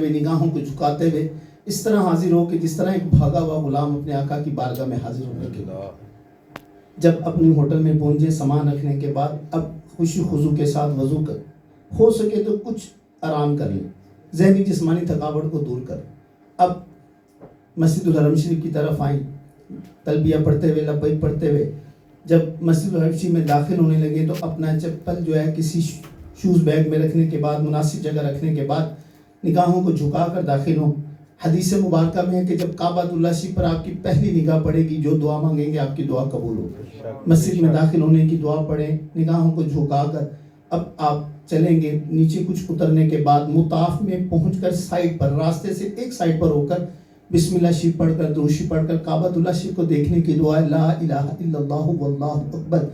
نگاہوں کو جھکاتے ہوئے اس طرح حاضر ہو کہ جس طرح ایک بھاگا ہوا غلام اپنے آقا کی بارگاہ میں حاضر ہونے کے بعد جب اپنی ہوٹل میں پہنچے سامان رکھنے کے بعد اب خوشی خضو کے ساتھ وضو کر ہو سکے تو کچھ آرام کر لیں، ذہنی جسمانی تھکاوٹ کو دور کر اب مسجد الحرم شریف کی طرف آئیں، تلبیہ پڑھتے ہوئے لبیک پڑھتے ہوئے جب مسجد الحرم شریف میں داخل ہونے لگے تو اپنا چپل جو ہے کسی شوز بیگ میں رکھنے کے بعد مناسب جگہ رکھنے کے بعد نگاہوں کو جھکا کر داخل ہوں۔ حدیث مبارکہ میں ہے کہ جب کعبۃ اللہ شریف پر آپ کی پہلی نگاہ پڑے گی جو دعا مانگیں گے آپ کی دعا قبول ہوگی۔ مسجد میں داخل ہونے کی دعا پڑھیں، نگاہوں کو جھکا کر اب آپ چلیں گے، نیچے کچھ اترنے کے بعد مطاف میں پہنچ کر سائڈ پر راستے سے ایک سائڈ پر ہو کر بسم اللہ شریف پڑھ کر درود شریف پڑھ کر کعبۃ اللہ شریف کو دیکھنے کی دعا ہے، لا الہ الا اللہ واللہ اکبر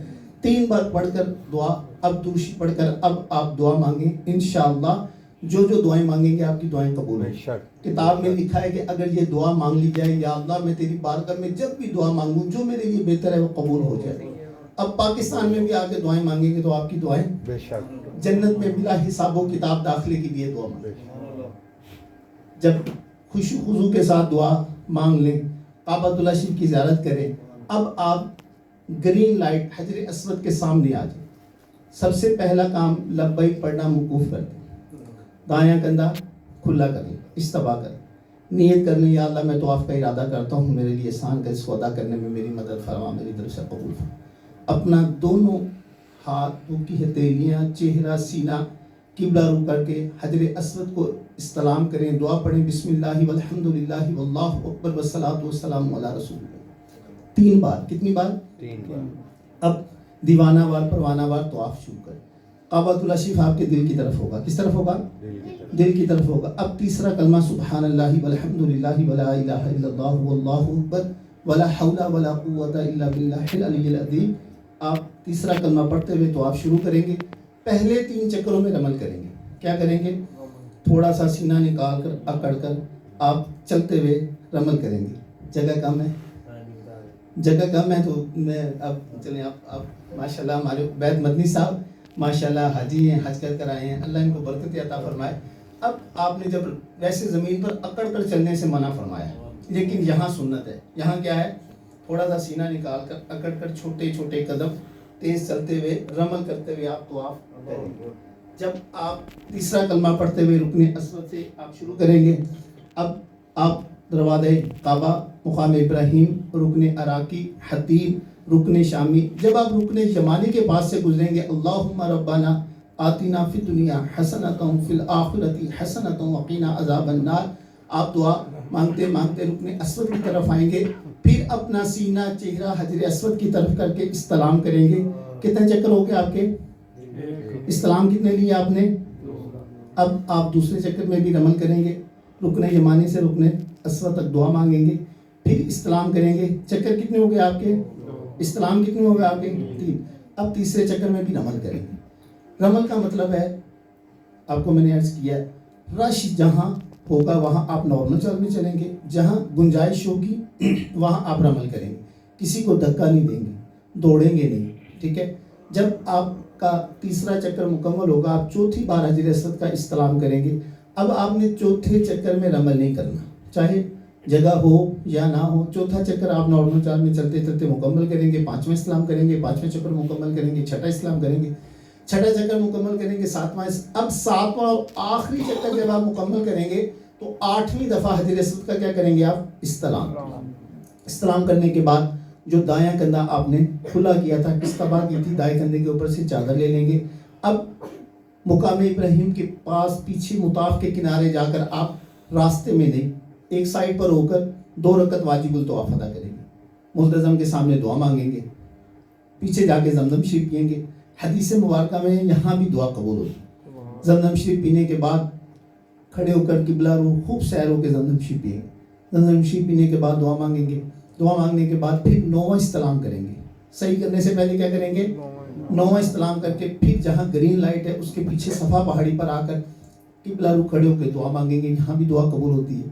3 بار پڑھ کر دعا اب درود شریف پڑھ کر اب آپ دعا مانگیں، انشاءاللہ جو دعائیں مانگیں گے آپ کی دعائیں قبول ہوں۔ کتاب میں لکھا ہے کہ اگر یہ دعا مانگ لی جائے، یا اللہ میں تیری بارگاہ میں جب بھی دعا مانگوں جو میرے لیے بہتر ہے وہ قبول ہو جائے۔ اب پاکستان میں بھی آگے دعائیں مانگیں گے تو آپ کی دعائیں جنت میں بلا حساب و کتاب داخلے کے لیے دعا مانگیں۔ جب خوشی خضو کے ساتھ دعا مانگ لیں، کعبۃ اللہ شریف کی زیارت کریں، اب آپ گرین لائٹ حجر اسود کے سامنے آ جائیں۔ سب سے پہلا کام لبیک پڑھنا موقوف کر دیں، دایاں کندھا کھلا کر لیں، استبا کر نیت کر لیں، یا اللہ میں طواف کا ارادہ کرتا ہوں، میرے لیے احسان کا اس کو ادا کرنے میں میری مدد فرما، میری طرف سے قبول فرما۔ اپنا دونوں ہاتھوں کی ہتھیلیاں چہرہ سینہ قبلہ رو کر کے حجر اسود کو استلام کریں، دعا پڑھیں، بسم اللہ والحمد للہ واللہ اکبر والصلاۃ والسلام علی رسول اللہ 3 بار۔ کتنی بار؟ 3 بار۔ اب دیوانہ وار پروانہ وار طواف شروع کریں۔ کعبۃ اللہ شریف آپ کے دل کی طرف ہوگا، کس طرف ہوگا؟ دل کی طرف ہوگا۔ اب تیسرا کلمہ سبحان اللہ والحمد للہ ولا الہ الا اللہ واللہ اکبر ولا حول ولا قوۃ الا باللہ العلی العظیم، آپ تیسرا کلمہ پڑھتے ہوئے طواف شروع کریں گے۔ پہلے 3 چکروں میں رمل کریں گے۔ کیا کریں گے؟ تھوڑا سا سینہ نکال کر اکڑ کر آپ چلتے ہوئے رمل کریں گے۔ جگہ کم ہے، جگہ کم ہے تو میں اب چلیں آپ ماشاءاللہ ہمارے عبید مدنی صاحب ماشاءاللہ حاجی ہیں، حج کر آئے ہیں، اللہ ان کو برکت عطا فرمائے۔ اب آپ نے جب ویسے زمین پر اکڑ کر چلنے سے منع فرمایا، لیکن یہاں سنت ہے، یہاں کیا ہے؟ تھوڑا سا سینہ نکال کر اکڑ کر چھوٹے چھوٹے قدم تیز چلتے ہوئے رمل کرتے ہوئے آپ طواف کریں گے۔ جب آپ تیسرا کلمہ پڑھتے ہوئے رکن اسود سے آپ شروع کریں گے، اب آپ دروازہ کعبہ، مقام ابراہیم، رکن عراقی، حتیم، رکن شامی، جب آپ رکن یمانی کے پاس سے گزریں گے، اللہم ربنا آتنا فی الدنیا حسنۃ فی الآخرۃ حسنۃ وقنا عذاب النار، آپ دعا مانگتے مانگتے رکن اسود کی طرف آئیں گے، پھر اپنا سینہ چہرہ حجر اسود کی طرف کر کے استلام کریں گے۔ کتنے چکر ہو گئے آپ کے؟ استلام کتنے لیے آپ نے؟ اب آپ دوسرے چکر میں بھی رمل کریں گے، رکن یمانی سے رکن اسود تک دعا مانگیں گے، پھر استلام کریں گے۔ چکر کتنے ہو گئے آپ کے؟ استلام کتنے ہو گئے آپ کے؟ 3۔ اب تیسرے چکر میں بھی رمل کریں گے۔ رمل کا مطلب ہے، آپ کو میں نے عرض کیا، رش جہاں ہوگا وہاں آپ نارمل چال میں چلیں گے، جہاں گنجائش ہوگی وہاں آپ رمل کریں گے، کسی کو دھکا نہیں دیں گے، دوڑیں گے نہیں، ٹھیک ہے؟ جب آپ کا تیسرا چکر مکمل ہوگا آپ چوتھی بار حجر اسود کا استلام کریں گے۔ اب آپ نے چوتھے چکر میں رمل نہیں کرنا، چاہے جگہ ہو یا نہ ہو، چوتھا چکر آپ نارمل چال میں چلتے چلتے مکمل کریں گے، 5واں استلام کریں گے، 5واں چکر مکمل کریں گے، 6واں استلام کریں گے، 6واں چکر مکمل کریں گے، 7واں۔ اب 7واں اور آخری چکر جب آپ مکمل کریں گے تو 8ویں دفعہ حجر اسود کا کیا کریں گے آپ؟ استلام کرنے کے بعد جو دایاں کندھا آپ نے کھلا کیا تھا، استبا کی تھی، دائیں کندھے کے اوپر سے چادر لے لیں گے۔ اب مقام ابراہیم کے پاس پیچھے مطاف کے کنارے جا کر آپ راستے میں نہیں، ایک سائڈ پر ہو کر 2 رکعت واجب الطواف ادا کریں گے، ملتزم کے سامنے دعا مانگیں گے، پیچھے جا کے زمزم شریف پئیں گے۔ حدیث مبارکہ میں یہاں بھی دعا قبول ہوتی، زمزم شریف پینے کے بعد کھڑے ہو کر قبلہ رو خوب سیر ہو کے زمزم شریف پئیں گے، زمزم شریف پینے کے بعد دعا مانگیں گے، دعا مانگنے کے بعد پھر 9واں استلام کریں گے۔ صحیح کرنے سے پہلے کیا کریں گے؟ 9واں استلام کر کے پھر جہاں گرین لائٹ ہے اس کے پیچھے صفا پہاڑی پر آ کر قبلہ رو کھڑے ہو کے دعا مانگیں گے، یہاں بھی دعا قبول ہوتی ہے۔